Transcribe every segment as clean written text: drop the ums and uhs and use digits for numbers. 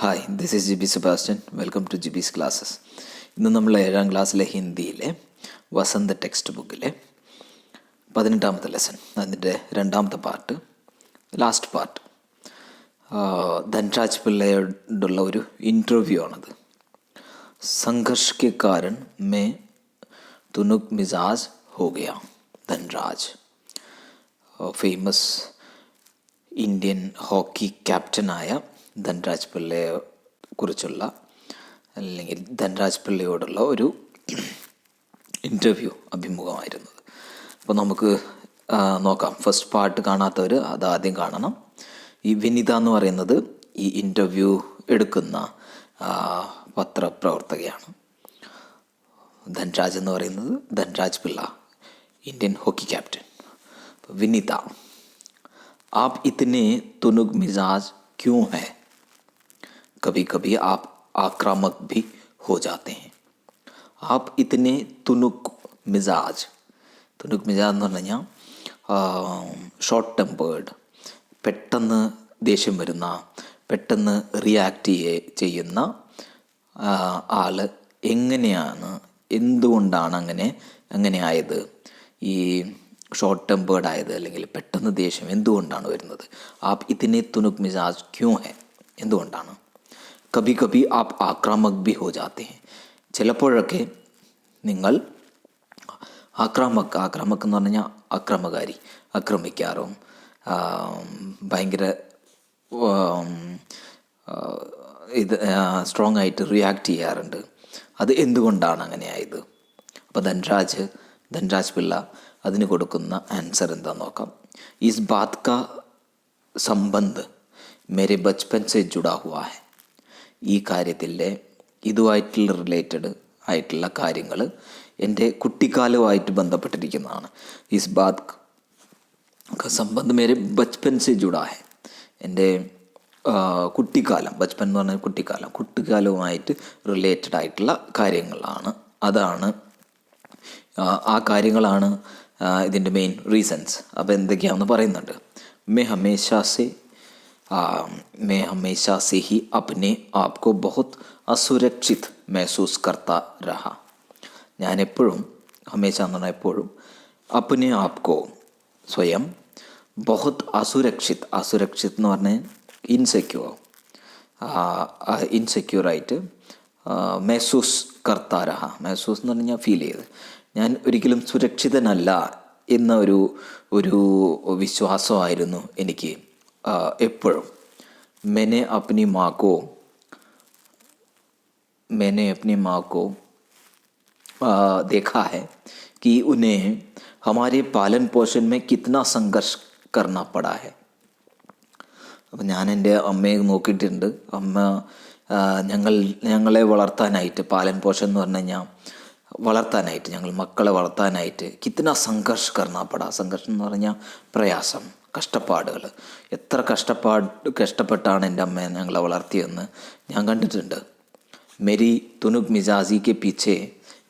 Hi, this is Jibi Sebastian. Welcome to Jibi's classes. ഇന്ന് നമ്മൾ 7ാം ക്ലാസ്സിലെ ഹിന്ദിയിലെ വസന്ത് ടെക്സ്റ്റ് ബുക്കിലെ 18ാമത്തെ ലെസൺ, അതിൻ്റെ 2ാമത്തെ പാർട്ട്, ലാസ്റ്റ് പാർട്ട്, ധൻരാജ് പിള്ളയോടുള്ള ഒരു ഇൻ്റർവ്യൂ ആണത്. സംഘർഷ് കെ കാരൺ മേ തുനുക് മിസാജ് ഹോ ഗയാ. ധൻരാജ് ഫേമസ് ഇന്ത്യൻ ഹോക്കി ക്യാപ്റ്റനായ ധൻരാജ് പിള്ളയെ കുറിച്ചുള്ള അല്ലെങ്കിൽ ധൻരാജ് പിള്ളയോടുള്ള ഒരു ഇൻ്റർവ്യൂ അഭിമുഖമായിരുന്നത്. അപ്പോൾ നമുക്ക് നോക്കാം. ഫസ്റ്റ് പാർട്ട് കാണാത്തവർ അത് ആദ്യം കാണണം. ഈ വിനിത എന്ന് പറയുന്നത് ഈ ഇൻ്റർവ്യൂ എടുക്കുന്ന പത്രപ്രവർത്തകയാണ്. ധൻരാജ് എന്ന് പറയുന്നത് Dhanraj Pillai, Indian hockey captain. Vinitha, आप इतने तुनुक मिजाज क्यों हैं? कभी कभी आप आक्रामक भी हो जाते हैं. आप इतने तुनुक मिजाज എന്ന് പറഞ്ഞു കഴിഞ്ഞാൽ ഷോർട്ട് ടെമ്പേർഡ്, പെട്ടെന്ന് ദേഷ്യം വരുന്ന, പെട്ടെന്ന് റിയാക്ട് ചെയ്യുന്ന ആൾ എങ്ങനെയാണ്, എന്തുകൊണ്ടാണ് അങ്ങനെ ആയത്? ഈ ഷോർട്ട് ടെമ്പേർഡ് ആയത് അല്ലെങ്കിൽ പെട്ടെന്ന് ദേഷ്യം എന്തുകൊണ്ടാണ് വരുന്നത്? ആപ് ഇത്തിനെ തുനുക് മിസാജ് ക്യോं ഹെ, എന്തുകൊണ്ടാണ്? കഭി കഭി ആപ് ആക്രാമക് ഭി ഹോ ജാത്തെ ഹെ, ചിലപ്പോഴൊക്കെ നിങ്ങൾ ആക്രാമക് എന്ന് പറഞ്ഞാൽ അക്രമകാരി, ആക്രമിക്കാറും ഭയങ്കര സ്ട്രോങ് ആയിട്ട് റിയാക്ട് ചെയ്യാറുണ്ട്. അത് എന്തുകൊണ്ടാണ് അങ്ങനെ ആയത്? അപ്പോൾ ധൻരാജ് പിള്ള അതിന് കൊടുക്കുന്ന ആൻസർ എന്താന്ന് നോക്കാം. ഇസ് ബാത് കാ സംബന്ധ് മേരെ ബച്പൻ സെ ജുഡാ ഹുവാ ഹെ. ഈ കാര്യത്തിലെ ഇതുമായിട്ടുള്ള റിലേറ്റഡ് ആയിട്ടുള്ള കാര്യങ്ങൾ എൻ്റെ കുട്ടിക്കാലവുമായിട്ട് ബന്ധപ്പെട്ടിരിക്കുന്നതാണ്. ഇസ് ബാത് കാ സംബന്ധ് മേരെ ബച്പൻ സെ ജുഡാ ഹെ. എൻ്റെ കുട്ടിക്കാലം, ബച്പൻ എന്ന് പറഞ്ഞാൽ കുട്ടിക്കാലവുമായിട്ട് റിലേറ്റഡ് ആയിട്ടുള്ള കാര്യങ്ങളാണ്. ആ കാര്യങ്ങളാണ് ഇതിൻ്റെ മെയിൻ റീസൺസ്. അപ്പോൾ എന്തൊക്കെയാണെന്ന് പറയുന്നുണ്ട്. मैं हमेशा से ही अपने आप को बहुत असुरक्षित महसूस करता रहा. ഞാൻ എപ്പോഴും, ഹമേശ എന്ന് പറഞ്ഞാൽ എപ്പോഴും, अपने आप को സ്വയം, बहुत അസുരക്ഷിത് എന്ന് പറഞ്ഞാൽ ഇൻസെക്യൂറായിട്ട്, മെഹസൂസ് കർത്താ രഹ, മെഹസൂസ് എന്ന് പറഞ്ഞാൽ ഫീൽ ചെയ്ത്, ഞാൻ ഒരിക്കലും സുരക്ഷിതനല്ല എന്ന ഒരു വിശ്വാസമായിരുന്നു എനിക്ക് എപ്പോഴും. मैंने अपनी माँ को देखा है कि उन्हें हमारे पालन पोषण में कितना संघर्ष करना पड़ा है. അപ്പം ഞാൻ എൻ്റെ അമ്മയെ നോക്കിയിട്ടുണ്ട്. അമ്മ ഞങ്ങളെ വളർത്താനായിട്ട്, പാലൻ പോഷൻ എന്ന് പറഞ്ഞു കഴിഞ്ഞാൽ വളർത്താനായിട്ട്, ഞങ്ങൾ മക്കളെ വളർത്താനായിട്ട് കിത്തന സംഘർഷ് കർണാപ്പട. സംഘർഷം എന്ന് പറഞ്ഞാൽ പ്രയാസം, കഷ്ടപ്പാടുകൾ. എത്ര കഷ്ടപ്പെട്ടാണ് എൻ്റെ അമ്മ ഞങ്ങളെ വളർത്തിയെന്ന് ഞാൻ കണ്ടിട്ടുണ്ട്. മെരി തുനുക് മിജാജി കെ പീച്ചെ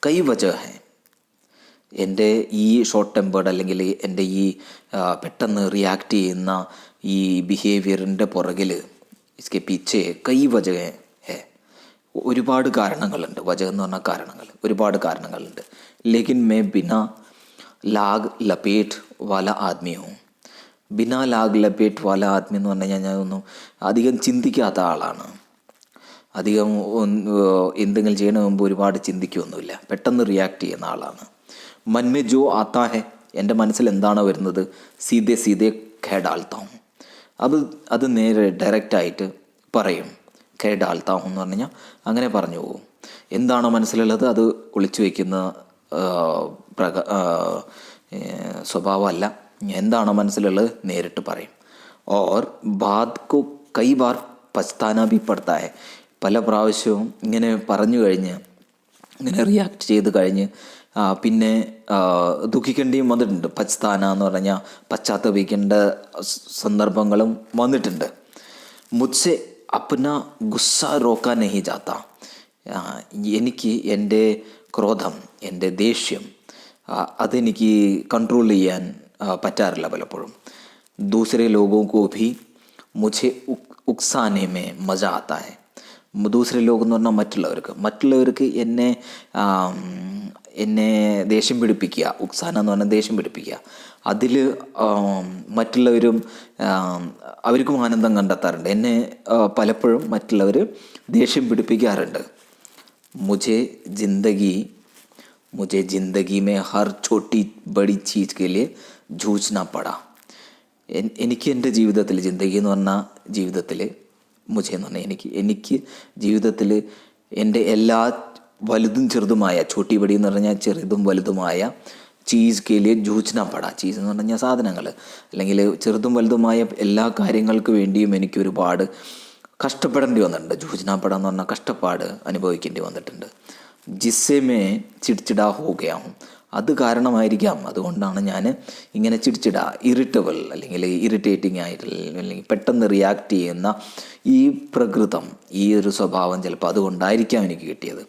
കൈ വജഹ ഹെ. എൻ്റെ ഈ ഷോർട്ട് ടെമ്പേർഡ് അല്ലെങ്കിൽ എൻ്റെ ഈ പെട്ടെന്ന് റിയാക്ട് ചെയ്യുന്ന ഈ ബിഹേവിയറിൻ്റെ പുറകിൽ ഇസ്കെ പീച്ചെ കൈ വജഹ ഹെ, ഒരുപാട് കാരണങ്ങളുണ്ട്. വജഹ എന്ന് പറഞ്ഞാൽ കാരണങ്ങൾ, ഒരുപാട് കാരണങ്ങളുണ്ട്. ലേക്കിൻ മേ ബിനാ ലാഗ് ലപേറ്റ് വാല ആദ്മി ഹൂം. ബിനാ ലാഗ് ലപേറ്റ് വാല ആദ്മി എന്ന് പറഞ്ഞു കഴിഞ്ഞാൽ ഞാനൊന്നും അധികം ചിന്തിക്കാത്ത ആളാണ്. അധികം എന്തെങ്കിലും ചെയ്യണ മുമ്പ് ഒരുപാട് ചിന്തിക്കുകയൊന്നുമില്ല, പെട്ടെന്ന് റിയാക്ട് ചെയ്യുന്ന ആളാണ്. മൻമേ ജോ ആത്താ ഹെ, എൻ്റെ മനസ്സിൽ എന്താണോ വരുന്നത്, സീതേ ഖേ ഡാൽത്താ ഹൂം, അത് നേരെ ഡയറക്റ്റായിട്ട് പറയും. ഖേ ഡാൽത്താ ഹൂം എന്ന് പറഞ്ഞു കഴിഞ്ഞാൽ അങ്ങനെ പറഞ്ഞു പോകും. എന്താണോ മനസ്സിലുള്ളത് അത് ഒളിച്ചു വയ്ക്കുന്ന സ്വഭാവമല്ല. എന്താണോ മനസ്സിലുള്ളത് നേരിട്ട് പറയും. ഓർ ബാത് കോ കൈ ബാർ പച്താന ഭി പഡ്താ ഹെ. പല പ്രാവശ്യവും ഇങ്ങനെ പറഞ്ഞു കഴിഞ്ഞ്, ഇങ്ങനെ റിയാക്ട് ചെയ്ത് കഴിഞ്ഞ് പിന്നെ ദുഃഖിക്കേണ്ടിയും വന്നിട്ടുണ്ട്. പച്താന എന്ന് പറഞ്ഞാൽ പശ്ചാത്തപിക്കേണ്ട സന്ദർഭങ്ങളും വന്നിട്ടുണ്ട്. മുझसे अपना गुस्सा रोका नहीं जाता. എനിക്ക് എൻ്റെ ക്രോധം, എൻ്റെ ദേഷ്യം, അതെനിക്ക് കൺട്രോൾ ചെയ്യാൻ പറ്റാറില്ല പലപ്പോഴും. दूसरे लोगों को भी मुझे उकसाने में मज़ा आता है. ദൂസരെ ലോകം എന്ന് പറഞ്ഞാൽ മറ്റുള്ളവർക്ക് എന്നെ ദേഷ്യം പിടിപ്പിക്കുക. ഉക്സാന എന്ന് പറഞ്ഞാൽ ദേഷ്യം പിടിപ്പിക്കുക. അതിൽ മറ്റുള്ളവരും അവർക്കും ആനന്ദം കണ്ടെത്താറുണ്ട്. എന്നെ പലപ്പോഴും മറ്റുള്ളവർ ദേഷ്യം പിടിപ്പിക്കാറുണ്ട്. മുझे ജിന്ദഗി में हर छोटी बड़ी चीज़ के लिए जूझना पड़ा. എനിക്ക് എൻ്റെ ജീവിതത്തിൽ, ജിന്ദഗി എന്ന് പറഞ്ഞാൽ ജീവിതത്തിൽ, മുझे എന്ന് പറഞ്ഞാൽ എനിക്ക് ജീവിതത്തിൽ എൻ്റെ എല്ലാ വലുതും ചെറുതുമായ, ചോട്ടി ബടി എന്ന് പറഞ്ഞാൽ ചെറുതും വലുതുമായ ചീസ് കേലിയെ ജൂച്ച്ന പട. ചീസ് എന്ന് പറഞ്ഞാൽ സാധനങ്ങൾ, അല്ലെങ്കിൽ ചെറുതും വലുതുമായ എല്ലാ കാര്യങ്ങൾക്ക് വേണ്ടിയും എനിക്ക് ഒരുപാട് കഷ്ടപ്പെടേണ്ടി വന്നിട്ടുണ്ട്. ജൂച്ച്ന പട എന്ന് പറഞ്ഞാൽ കഷ്ടപ്പാട് അനുഭവിക്കേണ്ടി വന്നിട്ടുണ്ട്. ജിസ്സേ മേ ചിടിച്ചിടാ ഹോകയാവും. അത് കാരണമായിരിക്കാം, അതുകൊണ്ടാണ് ഞാൻ ഇങ്ങനെ ഇറിറ്റബിൾ അല്ലെങ്കിൽ ഇറിറ്റേറ്റിംഗ് ആയിട്ടുള്ള അല്ലെങ്കിൽ പെട്ടെന്ന് റിയാക്ട് ചെയ്യുന്ന ഈ പ്രകൃതം, ഈ ഒരു സ്വഭാവം ചിലപ്പോൾ അതുകൊണ്ടായിരിക്കാം എനിക്ക് കിട്ടിയത്.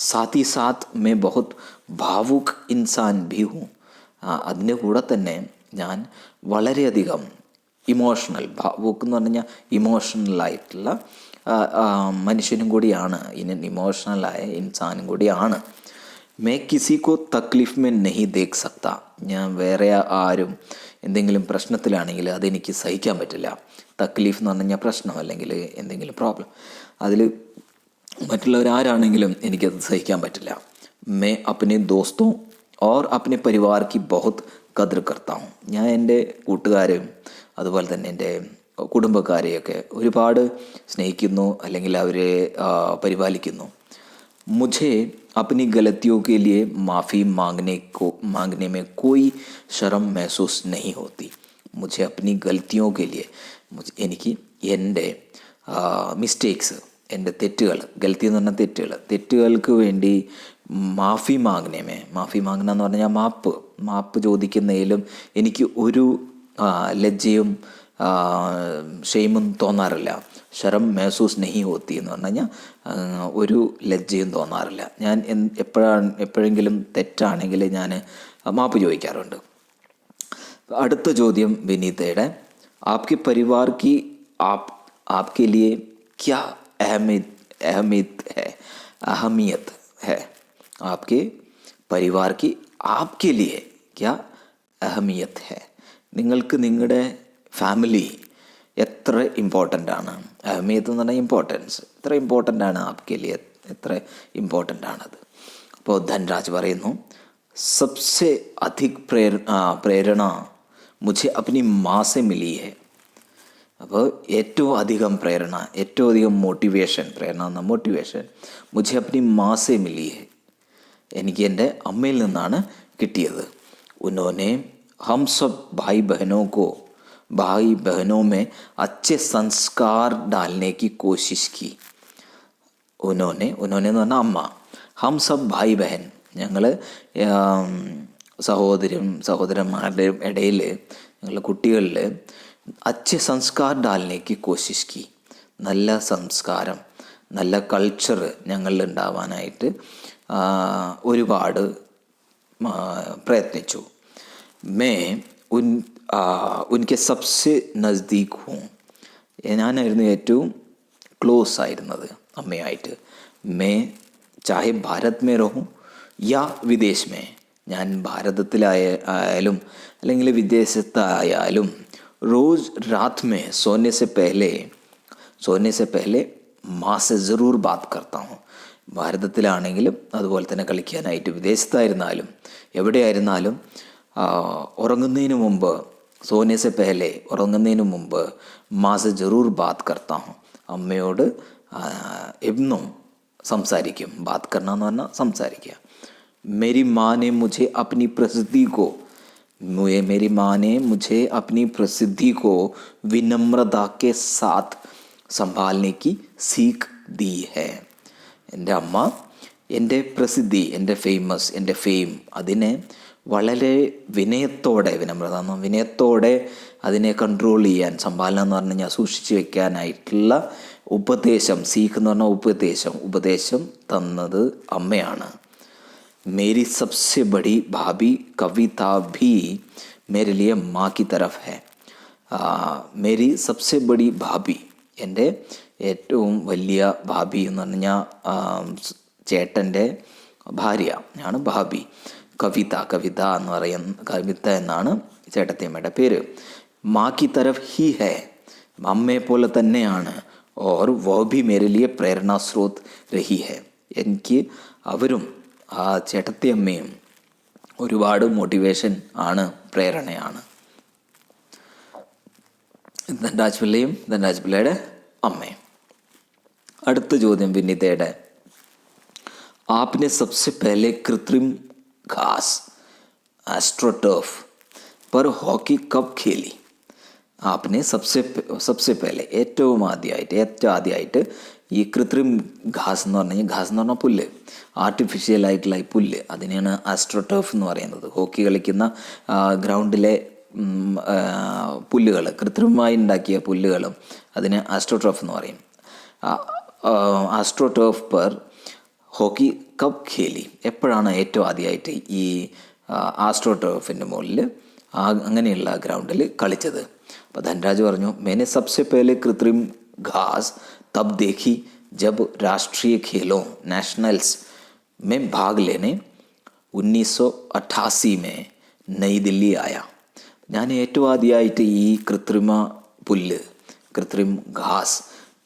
സാത്ത് ഹി സാത്ത് മേ ബഹുത് ഭാവുക് ഇൻസാൻ ഭി ഹൂം. അതിൻ്റെ കൂടെ തന്നെ ഞാൻ വളരെയധികം ഇമോഷണൽ, ഭാവുക് എന്ന് പറഞ്ഞാൽ ഇമോഷണലായിട്ടുള്ള മനുഷ്യനും കൂടിയാണ്, ഇമോഷണലായ ഇൻസാനും കൂടിയാണ്. മേ കിസിക്കോ തക്ലീഫ് മേ നഹി ദേഖ് സക്ത. ഞാൻ വേറെ ആരും എന്തെങ്കിലും പ്രശ്നത്തിലാണെങ്കിൽ അതെനിക്ക് സഹിക്കാൻ പറ്റില്ല. തക്ലീഫ് എന്ന് പറഞ്ഞു കഴിഞ്ഞാൽ പ്രശ്നം അല്ലെങ്കിൽ എന്തെങ്കിലും പ്രോബ്ലം, അതിൽ മറ്റുള്ളവരാരാണെങ്കിലും എനിക്കത് സഹിക്കാൻ പറ്റില്ല. മേ അപ്നെ ദോസ്തോ ഓർ അപ്നെ പരിവാർ കി ബഹുത് ഖദ്ർ കർത്താ ഹൂം. ഞാൻ എൻ്റെ കൂട്ടുകാരും അതുപോലെ തന്നെ എൻ്റെ കുടുംബക്കാരെയൊക്കെ ഒരുപാട് സ്നേഹിക്കുന്നു, അല്ലെങ്കിൽ അവരെ പരിപാലിക്കുന്നു. मुझे अपनी गलतियों के लिए माफ़ी मांगने में कोई शर्म महसूस नहीं होती. मुझे अपनी गलतियों के लिए, എനിക്ക് എൻ്റെ മിസ്റ്റേക്സ്, എൻ്റെ തെറ്റുകൾ, ഗലത്തി എന്ന് പറഞ്ഞാൽ തെറ്റുകൾക്ക് വേണ്ടി മാഫി മാങ്ങന എന്ന് പറഞ്ഞാൽ മാപ്പ് ചോദിക്കുന്നതിലും എനിക്ക് ഒരു ലജ്ജയും ഷെയ്മും തോന്നാറില്ല. ശരം മേസൂസ് നെഹി ഹോത്തി എന്ന് പറഞ്ഞു കഴിഞ്ഞാൽ ഒരു ലജ്ജയും തോന്നാറില്ല. ഞാൻ എപ്പോഴെങ്കിലും തെറ്റാണെങ്കിൽ ഞാൻ മാപ്പ് ചോദിക്കാറുണ്ട്. അടുത്ത ചോദ്യം വിനീതയുടെ, ആപ്കെ പരിവാർ കി ആപ്കെ ലിയെ ക്യാ അഹമിയത്ത് ഹെ. ആപ്കെ പരിവാർ കി ആപ്കെ ലിയെ ക്യാ അഹമിയത്ത് ഹെ. നിങ്ങൾക്ക് നിങ്ങളുടെ ഫാമിലി എത്ര ഇമ്പോർട്ടൻ്റ് ആണ്. അഹമിയത്ത് എന്ന് പറഞ്ഞാൽ ഇമ്പോർട്ടൻസ്, എത്ര ഇമ്പോർട്ടൻ്റ് ആണ് ആപ്കെ ലിയെ, എത്ര ഇമ്പോർട്ടൻ്റ് ആണത്. അപ്പോൾ ധൻരാജ് പറയുന്നു, സബ്സെ അധിക് പ്രേരണ മുझे अपनी माँ से मिली है. അപ്പോൾ ഏറ്റവും അധികം പ്രേരണ, ഏറ്റവും അധികം മോട്ടിവേഷൻ, പ്രേരണ എന്ന മോട്ടിവേഷൻ മുझे अपनी माँ से मिली है. എനിക്ക് എൻ്റെ അമ്മയിൽ നിന്നാണ് കിട്ടിയത്. ഉन्होंने हम सब भाई बहनों में अच्छे संस्कार डालने की कोशिश की. उन्होंने എന്ന് പറഞ്ഞാൽ അമ്മ, ഹം സബ് ഭായ് ബഹൻ, ഞങ്ങൾ സഹോദരന്മാരുടെ ഇടയിൽ, ഞങ്ങളുടെ കുട്ടികളിൽ അച്ഛെ സംസ്കാർ ഡാലിനേക്ക് കോശിഷ് കി, നല്ല സംസ്കാരം, നല്ല കൾച്ചർ ഞങ്ങളിൽ ഉണ്ടാവാനായിട്ട് ഒരുപാട് പ്രയത്നിച്ചു. മേ ഉൻകെ സബ്സെ നസ്ദീഖ് ഹൂം, ഞാനായിരുന്നു ഏറ്റവും ക്ലോസ് ആയിരുന്നത് അമ്മയായിട്ട്. മേ ചാഹെ ഭാരത് മേ രഹൂം യാ വിദേശ് മേ, ഞാൻ ഭാരതത്തിലായാലും അല്ലെങ്കിൽ വിദേശത്തായാലും റോസ് രാത് മേ സോനെ സെ പെഹലെ മാ സെ ജറൂർ ബാത് കർത്താ ഹൂം. ഭാരതത്തിലാണെങ്കിലും അതുപോലെ തന്നെ കളിക്കാനായിട്ട് വിദേശത്തായിരുന്നാലും എവിടെയായിരുന്നാലും ഉറങ്ങുന്നതിന് മുമ്പ്, സോനെ സെ പെഹലെ, ഉറങ്ങുന്നതിന് മുമ്പ് മാ സെ ജറൂർ ബാത് കർത്താ ഹൂം, അമ്മയോട് എന്നും സംസാരിക്കും. ബാത് കർണ എന്ന് പറഞ്ഞാൽ സംസാരിക്കുക. मेरी माँ ने मुझे अपनी प्रसिद्धि को विनम्रता के साथ संभालने की सीख दी है. എൻ്റെ അമ്മ എൻ്റെ പ്രസിദ്ധി, എൻ്റെ ഫേമസ്, എൻ്റെ ഫെയിം, അതിനെ വളരെ വിനയത്തോടെ അതിനെ കൺട്രോൾ ചെയ്യാൻ, സംഭാലന എന്ന് പറഞ്ഞു കഴിഞ്ഞാൽ സൂക്ഷിച്ച് വെക്കാനായിട്ടുള്ള ഉപദേശം, സീഖ് എന്ന് പറഞ്ഞാൽ ഉപദേശം തന്നത് അമ്മയാണ്. मेरी सबसे बड़ी भाभी कविता भी मेरे लिए माँ की तरफ है. मेरी सबसे बड़ी भाभी, എൻ്റെ ഏറ്റവും വലിയ ഭാബി എന്ന് പറഞ്ഞാൽ ചേട്ടൻ്റെ ഭാര്യ ആണ് ഭാബി. കവിത എന്ന് കവിത എന്നാണ് ചേട്ടത്തിയമ്മയുടെ പേര്. മാ കി തരഫ് ഹി ഹൈ, അമ്മയെ പോലെ തന്നെയാണ്. ഓർ വോ ഭി മേരെ ലിയെ പ്രേരണാ സ്രോത് രഹി ഹൈ, എനിക്ക് അവരും ആ ചേട്ടത്തിയമ്മയും ഒരുപാട് മോട്ടിവേഷൻ ആണ്, പ്രേരണയാണ്. ധൻരാജ് പിള്ളയും ധൻരാജ് പിള്ളയുടെ അമ്മയും. അടുത്ത ചോദ്യം വിനിതയുടെ. आपने सबसे पहले कृत्रिम घास एस्ट्रोटर्फ पर हॉकी कब खेली? आपने सबसे पहले ഏറ്റവും ആദ്യമായിട്ട് ഈ കൃത്രിം ഘാസ് എന്ന് പറഞ്ഞു കഴിഞ്ഞാൽ, ഘാസ് എന്ന് പറഞ്ഞാൽ പുല്ല്, ആർട്ടിഫിഷ്യലായിട്ടുള്ള ഈ പുല്ല്, അതിനെയാണ് ആസ്ട്രോടർഫ് എന്ന് പറയുന്നത്. ഹോക്കി കളിക്കുന്ന ഗ്രൗണ്ടിലെ പുല്ലുകൾ, കൃത്രിമമായി ഉണ്ടാക്കിയ പുല്ലുകളും അതിനെ ആസ്ട്രോടർഫ് എന്ന് പറയും. ആസ്ട്രോടർഫ് പെർ ഹോക്കി കപ്പ് ഖേലി, എപ്പോഴാണ് ഏറ്റവും ആദ്യമായിട്ട് ഈ ആസ്ട്രോടർഫിൻ്റെ മുകളിൽ അങ്ങനെയുള്ള ഗ്രൗണ്ടിൽ കളിച്ചത്? അപ്പോൾ ധൻരാജ് പറഞ്ഞു, मैंने सबसे पहले कृत्रिम घास तब देखी जब राष्ट्रीय खेलों नेशनल्स में भाग लेने 1988 में नई दिल्ली आया. ഞാൻ ഏറ്റവും ആദ്യമായിട്ട് ഈ കൃത്രിമ പുല്ല്, കൃത്രിം ഘാസ്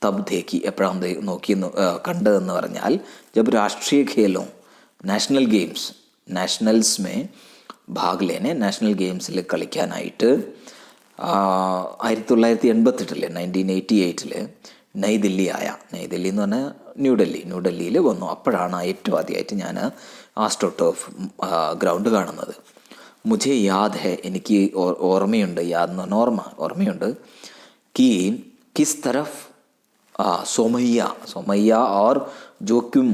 തബ് ദേഖി, എപ്പോഴാണ് കണ്ടതെന്ന് പറഞ്ഞാൽ ജബ് രാഷ്ട്രീയ Khelo national games, Nationals may Bhaag ലേനെ, national ഗെയിംസിൽ കളിക്കാനായിട്ട് 1988 1988 നൈദില്ലി ആയ. നൈദില്ലി എന്ന് പറഞ്ഞാൽ ന്യൂഡൽഹിയിൽ വന്നു. അപ്പോഴാണ് ഏറ്റവും ആദ്യമായിട്ട് ഞാൻ ആസ്ട്രോടർഫ് ഗ്രൗണ്ട് കാണുന്നത്. മുझे യാദ് ഹെ, എനിക്ക് ഓർമ്മയുണ്ട്, യാദ് എന്ന് പറഞ്ഞാൽ ഓർമ്മയുണ്ട്. കി കിസ് തരഫ് सोमैया और जोक्युम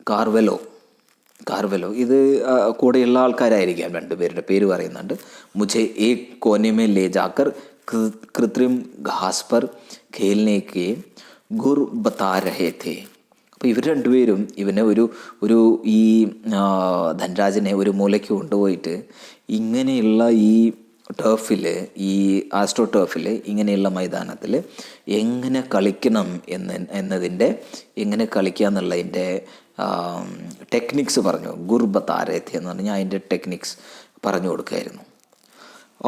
കാർവെലോ ഇത് കൂടെയുള്ള ആൾക്കാരായിരിക്കാം, രണ്ടുപേരുടെ പേര് പറയുന്നുണ്ട്. മുझे एक कोने में ले जाकर कृत्रिम घास पर खेलने के गुर बता रहे थे. അപ്പോൾ ഇവർ രണ്ടുപേരും ഇവനെ ഒരു ഈ ധൻരാജിനെ ഒരു മൂലയ്ക്ക് കൊണ്ടുപോയിട്ട് ഇങ്ങനെയുള്ള ഈ ടർഫിൽ, ഈ ആസ്ട്രോ ടർഫിൽ, ഇങ്ങനെയുള്ള മൈതാനത്തിൽ എങ്ങനെ കളിക്കണം എന്നതിൻ്റെ, എങ്ങനെ കളിക്കുക എന്നുള്ളതിൻ്റെ ടെക്നിക്സ് പറഞ്ഞു. ഗുർ ബതാരേഥെ എന്ന് പറഞ്ഞാൽ അതിൻ്റെ ടെക്നിക്സ് പറഞ്ഞു കൊടുക്കുമായിരുന്നു.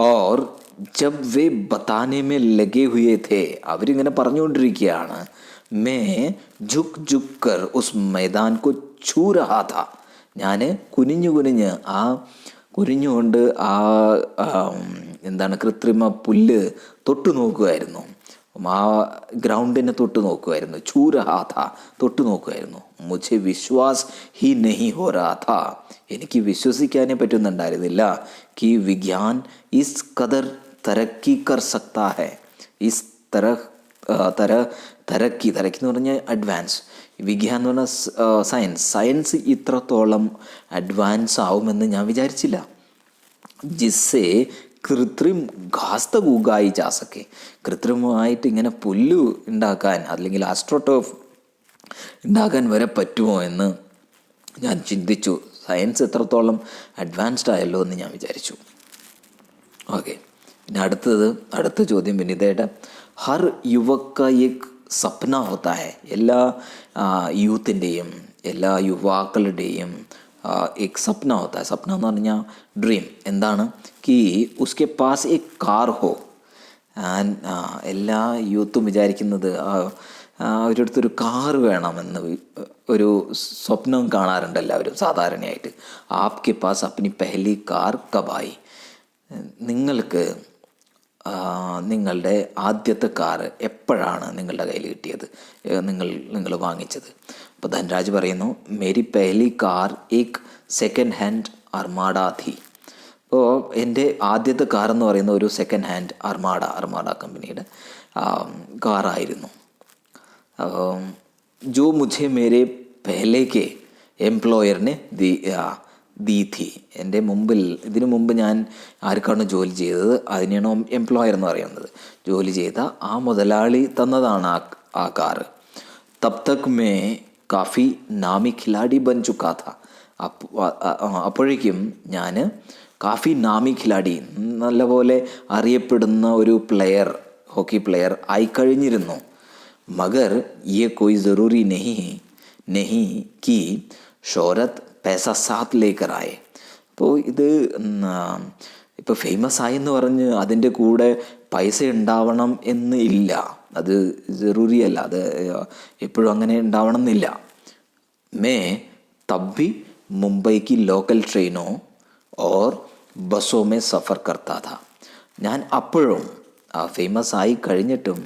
ഓർ ജബ് വേ ബതാനെ മേ ലഗേ ഹുയേ ഥേ, അവരിങ്ങനെ പറഞ്ഞുകൊണ്ടിരിക്കുകയാണ്. മേ ജുക് കർ ഉസ് മൈദാൻ കോ ഛൂ രഹാ ഥാ, ഞാൻ കുനിഞ്ഞുകൊണ്ട് എന്താണ് കൃത്രിമ പുല്ല് തൊട്ടു നോക്കുമായിരുന്നു, ആ ഗ്രൗണ്ടിനെ തൊട്ട് നോക്കുമായിരുന്നു. ചൂരഹാഥ, തൊട്ടു നോക്കുമായിരുന്നു. മുझे വിശ്വാസ് ഹി നഹി ഹോ രഹാ ഥാ, എനിക്ക് വിശ്വസിക്കാനേ പറ്റുന്നുണ്ടായിരുന്നില്ല. കി വിജ്ഞാൻ ഇസ് ഖദർ തരക്കി കർ സക്താ ഹൈ, ഇസ് തരക്കി എന്ന് പറഞ്ഞാൽ അഡ്വാൻസ്, വിജ്ഞാൻ എന്ന് പറഞ്ഞാൽ സയൻസ് ഇത്രത്തോളം അഡ്വാൻസ് ആവുമെന്ന് ഞാൻ വിചാരിച്ചില്ല. ജിസ്സേ കൃത്രിം ഘാസ് തക് ഉഗായി ജാ സക്കെ, കൃത്രിമമായിട്ട് ഇങ്ങനെ പുല്ല് ഉണ്ടാക്കാൻ അല്ലെങ്കിൽ ആസ്ട്രോടർഫ് ഉണ്ടാക്കാൻ വരെ പറ്റുമോ എന്ന് ഞാൻ ചിന്തിച്ചു. സയൻസ് എത്രത്തോളം അഡ്വാൻസ്ഡ് ആയല്ലോ എന്ന് ഞാൻ വിചാരിച്ചു. ഓക്കെ, പിന്നെ അടുത്ത ചോദ്യം വിനിതയുടെ. ഹർ യുവക്ക ഏക് സപ്ന ഹോത്താ ഹൈ, എല്ലാ യൂത്തിൻ്റെയും എല്ലാ യുവാക്കളുടെയും एक सपना होता है. सपना എന്ന് പറഞ്ഞാൽ ഡ്രീം. എന്താണ്? കി ഉസ്കെ പാസ് എ കാർ ഹോ. എല്ലാ യൂത്തും വിചാരിക്കുന്നത് അവരുടെ അടുത്തൊരു കാർ വേണമെന്ന് ഒരു സ്വപ്നം കാണാറുണ്ട് എല്ലാവരും സാധാരണയായിട്ട്. ആപ്കെ പാസ് അപ്നി പെഹ്ലി കാർ കബായി, നിങ്ങൾക്ക് നിങ്ങളുടെ ആദ്യത്തെ കാറ് എപ്പോഴാണ് നിങ്ങളുടെ കയ്യിൽ കിട്ടിയത്, നിങ്ങൾ വാങ്ങിച്ചത്? അപ്പോൾ ധൻരാജ് പറയുന്നു, മേരി പെഹ്ലി കാർ ഏക് സെക്കൻഡ് ഹാൻഡ് അർമാഡ ഥി. അപ്പോൾ എൻ്റെ ആദ്യത്തെ കാർ എന്ന് പറയുന്ന ഒരു സെക്കൻഡ് ഹാൻഡ് അർമാഡ കമ്പനിയുടെ കാറായിരുന്നു. ജോ മുझे മേരെ പെഹ്ലേക്കെ എംപ്ലോയറിനെ ദീ ഥി, ഇതിനു മുമ്പ് ഞാൻ ആർക്കാണ് ജോലി ചെയ്തത് അതിനെയാണ് എംപ്ലോയർ എന്ന് പറയുന്നത്. ജോലി ചെയ്ത ആ മുതലാളി തന്നതാണ് ആ കാറ്. തബ് തക് മേ കാഫി നാമി ഖിലാഡി ബൻ ചുക്കാ ഥാ, അപ്പോഴേക്കും ഞാൻ കാഫി നാമി ഖിലാഡി, നല്ലപോലെ അറിയപ്പെടുന്ന ഒരു പ്ലെയർ, ഹോക്കി പ്ലെയർ ആയി കഴിഞ്ഞിരുന്നു. മഗർ യെ കോയി ജറൂരി നെഹി കി ഷോഹ്റത്ത് പൈസ സാത്ത് ലേക്കർ ആയേ. അപ്പോൾ ഇത് ഇപ്പോൾ ഫേമസ് ആയെന്ന് പറഞ്ഞ് അതിൻ്റെ കൂടെ പൈസ ഉണ്ടാവണം എന്ന് ഇല്ല, അത് ജറൂരിയല്ല, അത് എപ്പോഴും അങ്ങനെ ഉണ്ടാവണം എന്നില്ല. മേ തബ് മുംബൈ की ലോക്കൽ ട്രെയിനോ ഓർ ബസ്സോ മേ സഫർ കർത്താ था. ഞാൻ അപ്പോഴും ഫേമസ് ആയി കഴിഞ്ഞിട്ടും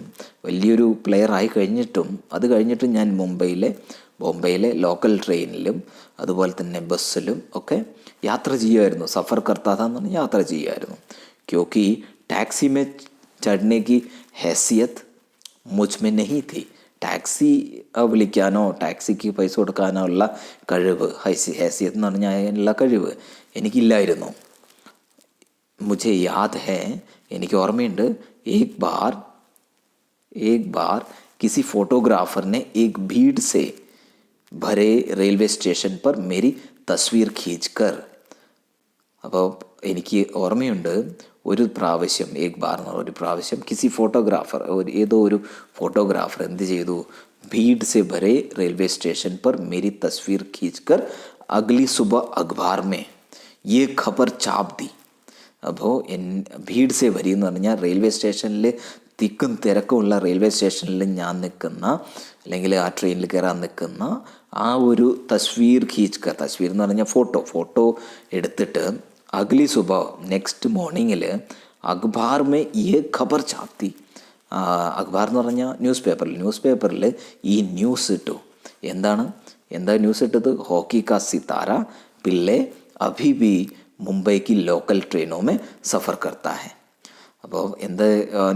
വലിയൊരു പ്ലെയർ ആയി കഴിഞ്ഞിട്ടും അത് കഴിഞ്ഞിട്ടും ഞാൻ ബോംബെയിലെ ലോക്കൽ ട്രെയിനിലും അതുപോലെ തന്നെ ബസ്സിലും ഒക്കെ യാത്ര ചെയ്യുമായിരുന്നു. സഫർ കർത്താ था എന്ന് പറഞ്ഞാൽ യാത്ര ചെയ്യുമായിരുന്നു. ക്യോക്കി ടാക്സി മേ ചढ़ने की हैसियत मुझ में नहीं थी. ടാക്സി വിളിക്കാനോ ടാക്സിക്ക് പൈസ കൊടുക്കാനോ ഉള്ള കഴിവ്, ഹൈസിയത്ത് എന്ന് പറഞ്ഞാൽ അതിനുള്ള കഴിവ് എനിക്കില്ലായിരുന്നു. മുझे യാദ് ഹേ, എനിക്ക് ഓർമ്മയുണ്ട്, एक बार किसी फोटोग्राफर ने एक भीड़ से भरे रेलवे स्टेशन पर मेरी तस्वीर खींचकर. അപ്പോൾ എനിക്ക് ഓർമ്മയുണ്ട്, ഒരു പ്രാവശ്യം കിസി ഫോട്ടോഗ്രാഫർ, ഏതോ ഒരു ഫോട്ടോഗ്രാഫർ എന്ത് ചെയ്തു, ഭീഡ് സെ ഭരെ റെയിൽവേ സ്റ്റേഷൻ पर मेरी तस्वीर खींचकर अगली सुबह अखबार में ये खबर छाप दी. അപ്പോൾ ഭീഡ് സെ ഭരി എന്ന് പറഞ്ഞാൽ റെയിൽവേ സ്റ്റേഷനിൽ തിക്കും തിരക്കുമുള്ള റെയിൽവേ സ്റ്റേഷനിൽ ഞാൻ നിൽക്കുന്ന, അല്ലെങ്കിൽ ആ ട്രെയിനിൽ കയറാൻ നിൽക്കുന്ന ആ ഒരു തസ്വീർ തസ്വീർ എന്ന് പറഞ്ഞാൽ ഫോട്ടോ എടുത്തിട്ട് അഗ്ലി സുബ നെക്സ്റ്റ് മോർണിംഗിൽ അഖബാർ മേ ഈ ഖബർ ചാപ്തി. അഖബാർ എന്ന് പറഞ്ഞാൽ ന്യൂസ് പേപ്പറിൽ ഈ ന്യൂസ് ഇട്ടു. എന്താ ന്യൂസ് ഇട്ടത്? ഹോക്കി കാ സിതാര പിള്ളെ അഭി ഭി മുംബൈക്ക് ലോക്കൽ ട്രെയിനോ മേ സഫർ കർത്താ ഹെ. അപ്പോൾ എന്ത്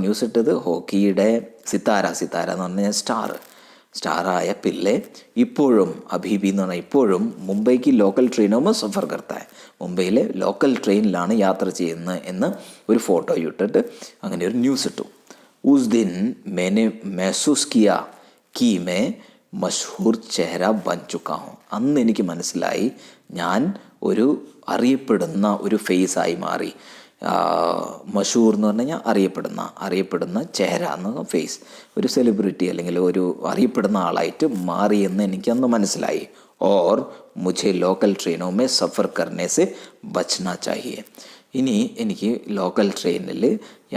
ന്യൂസ് ഇട്ടത്? ഹോക്കിയുടെ സിതാര എന്ന് പറഞ്ഞാൽ സ്റ്റാറായ പിള്ളെ ഇപ്പോഴും അഭീബി എന്ന് പറഞ്ഞാൽ ഇപ്പോഴും മുംബൈക്ക് ലോക്കൽ ട്രെയിനോ മേ സഫർ കർത്താ ഹെ, മുംബൈയിലെ ലോക്കൽ ട്രെയിനിലാണ് യാത്ര ചെയ്യുന്നത് എന്ന് ഒരു ഫോട്ടോ ഇട്ടിട്ട് അങ്ങനെ ഒരു ന്യൂസ് ഇട്ടു. ഉസ് ദിൻ മേനെ മെഹസൂസ് കിയാ കി മേ മഷ്ഹൂർ ചെഹ്റ ബൻ ചുക്കാ ഹൂം. അന്ന് എനിക്ക് മനസ്സിലായി ഞാൻ ഒരു അറിയപ്പെടുന്ന ഒരു ഫേസായി മാറി. മഷൂർ എന്ന് പറഞ്ഞു കഴിഞ്ഞാൽ അറിയപ്പെടുന്ന ചെഹ്റ എന്ന ഫേസ്, ഒരു സെലിബ്രിറ്റി അല്ലെങ്കിൽ ഒരു അറിയപ്പെടുന്ന ആളായിട്ട് മാറിയെന്ന് എനിക്കന്ന് മനസ്സിലായി. ഓർ മുझे ലോക്കൽ ട്രെയിനോ മേ സഫർ കർനെ സെ ബച്നാ ചാഹിയെ. ഇനി എനിക്ക് ലോക്കൽ ട്രെയിനിൽ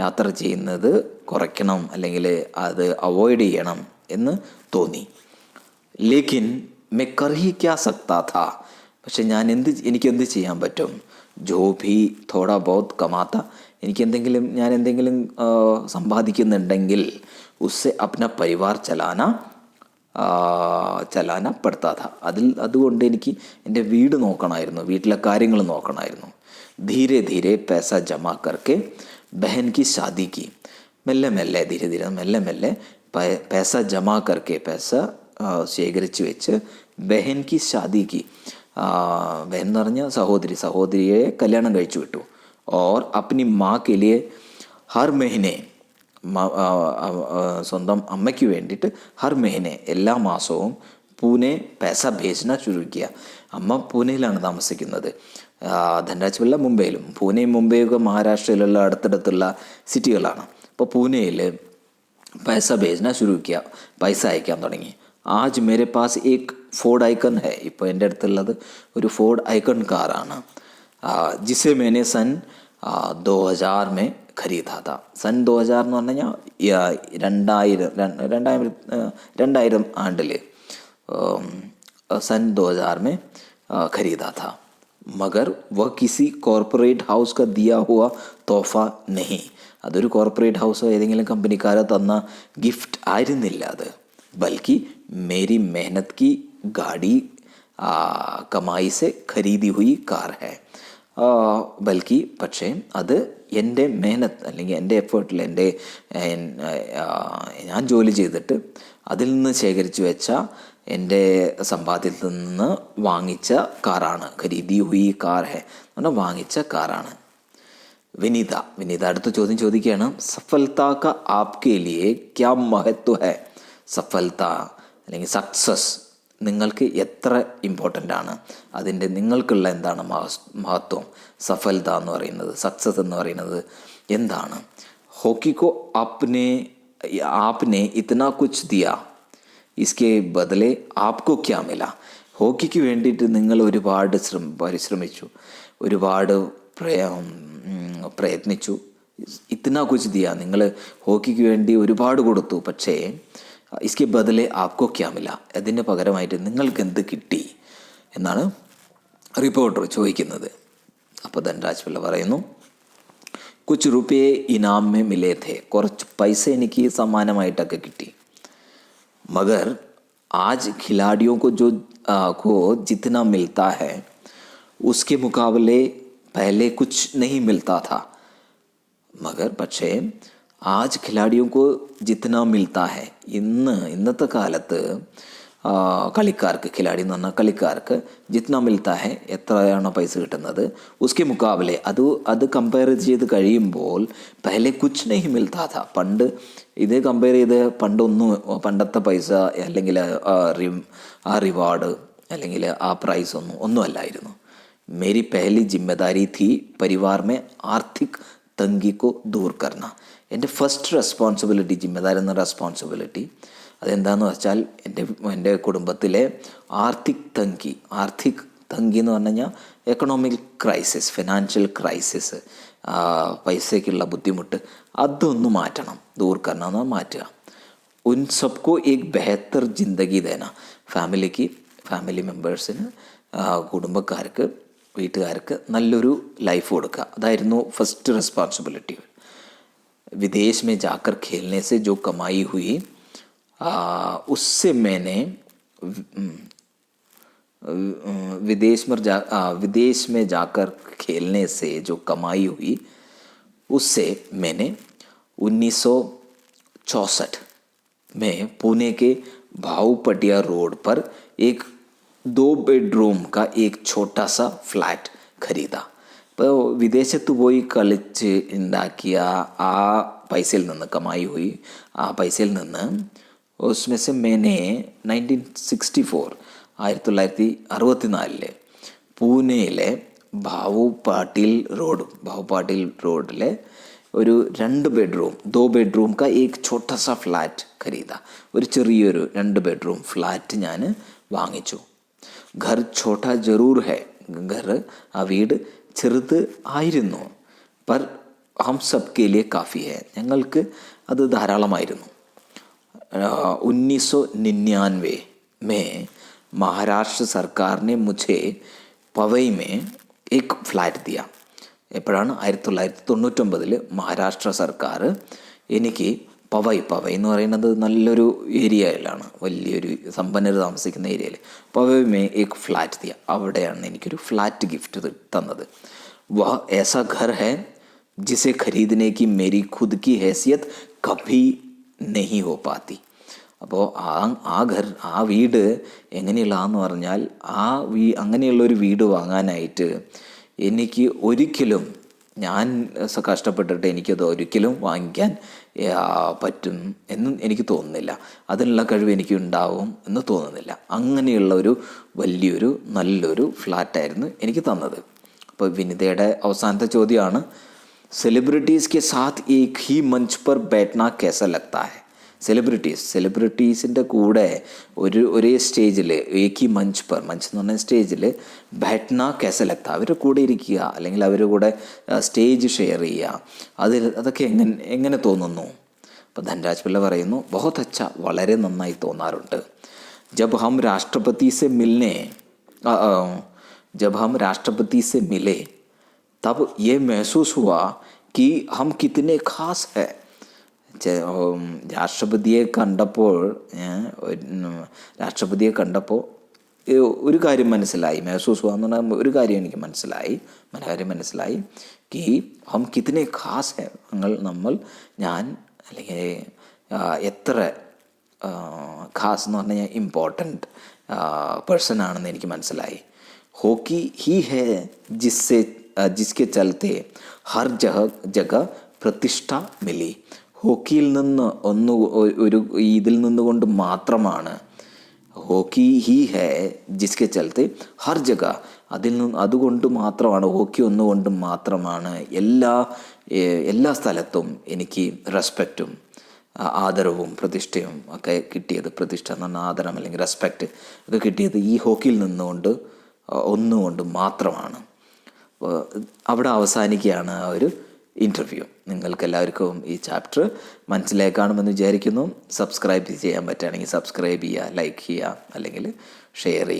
യാത്ര ചെയ്യുന്നത് കുറയ്ക്കണം, അല്ലെങ്കിൽ അത് അവോയ്ഡ് ചെയ്യണം എന്ന് തോന്നി. ലേക്കിൻ മേ കർ ഹി ക്യാ സക്താ ഥാ. പക്ഷെ എനിക്കെന്ത് ചെയ്യാൻ പറ്റും? ജോ ഭി തോടാ ബഹുത് കമാത്ത, ഞാൻ എന്തെങ്കിലും സമ്പാദിക്കുന്നുണ്ടെങ്കിൽ ഉസ്സെ അപ്ന പരിവാർ ചലാന പെടുത്താ ഥാ. അതുകൊണ്ട് എനിക്ക് എൻ്റെ വീട്ടിലെ കാര്യങ്ങൾ നോക്കണമായിരുന്നു. ധീരെ ധീരെ പൈസ ജമാ കർക്കെ ബഹൻ കി ഷാദി കി. മെല്ലെ പൈസ ജമാ കർക്കെ, പൈസ ശേഖരിച്ച് വെച്ച് ബഹൻ കി ഷാദി കി. ബഹൻ എന്ന് പറഞ്ഞാൽ സഹോദരിയെ കല്യാണം കഴിച്ചു വിട്ടു. ഓർ അപ്നി മാ കെ ലിയെ ഹർ മഹീനെ, സ്വന്തം അമ്മയ്ക്ക് വേണ്ടിയിട്ട് ഹർ മഹീനെ എല്ലാ മാസവും പൂനെ പൈസ ഭേജന ശുരു കിയ. അമ്മ പൂനെയിലാണ് താമസിക്കുന്നത്, ധൻരാജ് പിള്ള മുംബൈയിലും. പൂനെയും മുംബൈയൊക്കെ മഹാരാഷ്ട്രയിലുള്ള അടുത്തടുത്തുള്ള സിറ്റികളാണ്. അപ്പോൾ പൂനെയിൽ പൈസ ഭേജന ശുരു കിയ, പൈസ അയക്കാൻ തുടങ്ങി. ആജ് മേരെ പാസ് ഏക് ഫോർഡ് ഐക്കൺ ഹെ. ഇപ്പോൾ എൻ്റെ അടുത്തുള്ളത് ഒരു ഫോർഡ് ഐക്കൺ കാറാണ്. ജിസെ മേനെ സൻ 2000 മേ ഖരീദാ താ. സൻ 2000 എന്ന് പറഞ്ഞു കഴിഞ്ഞാൽ 2000 ആണ്ടിൽ सन 2000 में ख़रीदा था. मगर वह किसी कॉरपोरेट हाउस का दिया हुआ तोहफा नहीं. അതൊരു കോർപ്പറേറ്റ് ഹൗസോ ഏതെങ്കിലും കമ്പനിക്കാരോ തന്ന ഗിഫ്റ്റ് ആയിരുന്നില്ല അത്. ബൽക്കി മേരി മെഹനത് കി ഗാഡി കമായി സെ ഖരീദി ഹുയി കാർ ഹെ. പക്ഷേ അത് എൻ്റെ മെഹനത്ത് അല്ലെങ്കിൽ എൻ്റെ എഫേർട്ടിൽ ഞാൻ ജോലി ചെയ്തിട്ട് അതിൽ നിന്ന് ശേഖരിച്ചു വെച്ച എൻ്റെ സമ്പാദ്യത്തിൽ നിന്ന് വാങ്ങിച്ച കാറാണ്. ഖരീദി ഹുയി കാർ ഹെ എന്ന് പറഞ്ഞാൽ വാങ്ങിച്ച കാറാണ്. വിനീത അടുത്ത ചോദ്യം ചോദിക്കുകയാണ്, സഫലത കാ ആപ്കെ ലിയേ ക്യാ മഹത്വ ഹെ. സഫലത അല്ലെങ്കിൽ സക്സസ് നിങ്ങൾക്ക് എത്ര ഇമ്പോർട്ടൻ്റ് ആണ്, അതിൻ്റെ നിങ്ങൾക്കുള്ള എന്താണ് മഹത്വം? സഫലത എന്ന് പറയുന്നത്, സക്സസ് എന്ന് പറയുന്നത് എന്താണ്? हॉकी को आपने इतना कुछ दिया, इसके ബദലെ आपको क्या मिला? ഹോക്കിക്ക് വേണ്ടിയിട്ട് നിങ്ങൾ ഒരുപാട് പരിശ്രമിച്ചു, ഒരുപാട് പ്രയത്നിച്ചു. ഇത്തന കുച്ച് ദിയ, നിങ്ങൾ ഹോക്കിക്ക് വേണ്ടി ഒരുപാട് കൊടുത്തു. പക്ഷേ ഇസ്കെ ബദലെ ആപ്കോ ക്യാ മില, അതിന് പകരമായിട്ട് നിങ്ങൾക്ക് എന്ത് കിട്ടി എന്നാണ് റിപ്പോർട്ടർ ചോദിക്കുന്നത്. അപ്പോൾ ധൻരാജ് പിള്ള പറയുന്നു, കുച്ച് റുപ്പയെ ഇനാം മേ മിലേ ഥേ, കുറച്ച് പൈസ എനിക്ക് സമ്മാനമായിട്ടൊക്കെ കിട്ടി. मगर आज खिलाड़ियों को जितना मिलता है उसके मुकाबले पहले कुछ नहीं मिलता था. मगर പക്ഷേ आज खिलाड़ियों को जितना मिलता है, ഇന്നത്തെ കാലത്ത് കളിക്കാർക്ക്, ഖിലാഡി എന്ന് പറഞ്ഞാൽ കളിക്കാർക്ക് ജിത്ന മിൽത്താ ഹെ, എത്രയാണോ പൈസ കിട്ടുന്നത്, ഉസ്കെ മുക്കാബലെ അത് കമ്പയർ ചെയ്ത് കഴിയുമ്പോൾ പഹലെ കുച്ച് നഹി മിൽത്താ ഥാ, പണ്ട് ഇത് കമ്പയർ ചെയ്ത് പണ്ടത്തെ പൈസ അല്ലെങ്കിൽ ആ റിവാർഡ് അല്ലെങ്കിൽ ആ പ്രൈസ് ഒന്നും അല്ലായിരുന്നു. മേരി പഹലി ജിമ്മദാരി थी परिवार में आर्थिक तंगी को दूर करना. എൻ്റെ ഫസ്റ്റ് റെസ്പോൺസിബിലിറ്റി, ജിമ്മദാരി എന്ന റെസ്പോൺസിബിലിറ്റി അതെന്താണെന്ന് വെച്ചാൽ എൻ്റെ കുടുംബത്തിലെ ആർത്തിക് തങ്കി എന്ന് പറഞ്ഞു കഴിഞ്ഞാൽ എക്കണോമിക് ക്രൈസിസ്, ഫിനാൻഷ്യൽ ക്രൈസിസ്, പൈസയ്ക്കുള്ള ബുദ്ധിമുട്ട്, അതൊന്ന് മാറ്റണം. ദൂർക്കരണം എന്നാൽ മാറ്റുക. ഉൻ സബ്കോ ഏക് ബെഹത്തർ ജിന്ദഗി ദേന, ഫാമിലി മെമ്പേഴ്സിന്, കുടുംബക്കാർക്ക്, വീട്ടുകാർക്ക് നല്ലൊരു ലൈഫ് കൊടുക്കുക. അതായിരുന്നു first responsibility. Videsh may Jakhar ഖേൽനെ സെ ജോ കമായി ഹുയി उससे मैंने विदेश में जाकर खेलने से जो कमाई हुई उससे मैंने 1964 में पुणे के भाऊपटिया रोड पर एक 2 बेडरूम का एक छोटा सा फ्लैट खरीदा. ഇപ്പോൾ വിദേശത്ത് പോയി കളിച്ച് ഉണ്ടാക്കിയ ആ പൈസയിൽ നിന്ന്, കമായി ഹുയി ആ പൈസയിൽ നിന്ന്, उसमें से मैंने 1964 1964 പൂനെയിലെ ഭാവുപാട്ടീൽ റോഡിലെ ഒരു 2 ബെഡ്റൂം 2 ബെഡ്റൂം കാ ഏക് ഛോട്ടാ സാ ഫ്ലാറ്റ് ഖരീദ, ഒരു ചെറിയൊരു 2 ബെഡ്റൂം ഫ്ലാറ്റ് ഞാൻ വാങ്ങിച്ചു. ഘർ ഛോട്ടാ ജറൂർ ഹൈ, ഘർ ആ വീട് ചെറുത് ആയിരുന്നു, പർ ഹം സബ്കെ ലിയേ കാഫി ഹൈ, ഞങ്ങൾക്ക് അത് ധാരാളമായിരുന്നു. 1999 में महाराष्ट्र सरकार ने मुझे पवई में एक फ्लैट दिया. എപ്പോഴാണ്? 1999 മഹാരാഷ്ട്ര സർക്കാർ എനിക്ക് പവൈ എന്ന് പറയുന്നത് നല്ലൊരു ഏരിയയിലാണ്, വലിയൊരു സമ്പന്നർ താമസിക്കുന്ന ഏരിയയിൽ, പവൈ മേ ഏക് ഫ്ലാറ്റ് ദിയ, അവിടെയാണ് എനിക്കൊരു ഫ്ലാറ്റ് ഗിഫ്റ്റ് തന്നത്. വഹ് ऐसा घर है जिसे खरीदने की मेरी खुद की हैसियत कभी നെഹി ഹോ പാത്തി. അപ്പോൾ ആ വീട് എങ്ങനെയുള്ളതെന്ന് പറഞ്ഞാൽ, അങ്ങനെയുള്ളൊരു വീട് വാങ്ങാനായിട്ട് എനിക്ക് ഒരിക്കലും, ഞാൻ കഷ്ടപ്പെട്ടിട്ട് എനിക്കത് ഒരിക്കലും വാങ്ങിക്കാൻ പറ്റും എന്നും എനിക്ക് തോന്നുന്നില്ല, അതിനുള്ള കഴിവ് എനിക്ക് ഉണ്ടാവും എന്ന് തോന്നുന്നില്ല. അങ്ങനെയുള്ള ഒരു വലിയൊരു നല്ലൊരു ഫ്ലാറ്റായിരുന്നു എനിക്ക് തന്നത്. അപ്പോൾ വിനിതയുടെ അവസാനത്തെ ചോദ്യമാണ്, सेलिब्रिटीज़ के साथ एक ही मंच पर बैठना कैसा लगता है? സെലിബ്രിറ്റീസിൻ്റെ കൂടെ ഒരേ സ്റ്റേജിൽ, ഏക് ഹി മഞ്ച് എന്ന് പറഞ്ഞ സ്റ്റേജിൽ ബൈഠ്ന കേസ ലഗ്ത, അവരുടെ കൂടെ ഇരിക്കുക അല്ലെങ്കിൽ അവരുടെ കൂടെ സ്റ്റേജ് ഷെയർ ചെയ്യുക, അതൊക്കെ എങ്ങനെ തോന്നുന്നു? അപ്പോൾ ധൻരാജ് പിള്ള പറയുന്നു, ബഹുത് അച്ഛ, വളരെ നന്നായി തോന്നാറുണ്ട്. ജബ് ഹം രാഷ്ട്രപതി സെ മിലെ तब ये महसूस हुआ कि हम कितने खास है. രാഷ്ട്രപതിയെ കണ്ടപ്പോൾ ഒരു കാര്യം മനസ്സിലായി, महसूस हुआ എന്ന് പറഞ്ഞാൽ ഒരു കാര്യം എനിക്ക് മനസ്സിലായി, कि हम कितने खास है, ഞാൻ അല്ലെങ്കിൽ എത്ര ഖാസ് എന്ന് പറഞ്ഞു കഴിഞ്ഞാൽ ഇമ്പോർട്ടൻറ്റ് പേഴ്സൺ ആണെന്ന് എനിക്ക് മനസ്സിലായി. ഹോക്കി ഹി ഹേ जिसके चलते हर जगह പ്രതിഷ്ഠ മിലി, ഹോക്കിയിൽ നിന്ന് ഇതിൽ നിന്നുകൊണ്ട് മാത്രമാണ്, ഹോക്കി ഹി ഹേ ജിസ്കെ ചലത്തെ ഹർ ജഗ, അതുകൊണ്ട് മാത്രമാണ്, ഹോക്കി ഒന്നുകൊണ്ട് മാത്രമാണ് എല്ലാ സ്ഥലത്തും എനിക്ക് റെസ്പെക്റ്റും ആദരവും പ്രതിഷ്ഠയും ഒക്കെ കിട്ടിയത്. പ്രതിഷ്ഠ എന്ന് പറഞ്ഞാൽ ആദരം അല്ലെങ്കിൽ റെസ്പെക്റ്റ് ഒക്കെ കിട്ടിയത് ഈ ഹോക്കിയിൽ ഒന്നുകൊണ്ട് മാത്രമാണ്. അവിടെ അവസാനിക്കുകയാണ് ആ ഒരു ഇൻ്റർവ്യൂ. നിങ്ങൾക്കെല്ലാവർക്കും ഈ ചാപ്റ്റർ മനസ്സിലായി കാണുമെന്ന് വിചാരിക്കുന്നു. സബ്സ്ക്രൈബ് ചെയ്യാൻ പറ്റുകയാണെങ്കിൽ സബ്സ്ക്രൈബ് ചെയ്യുക, ലൈക്ക് ചെയ്യുക, അല്ലെങ്കിൽ ഷെയർ ചെയ്യുക.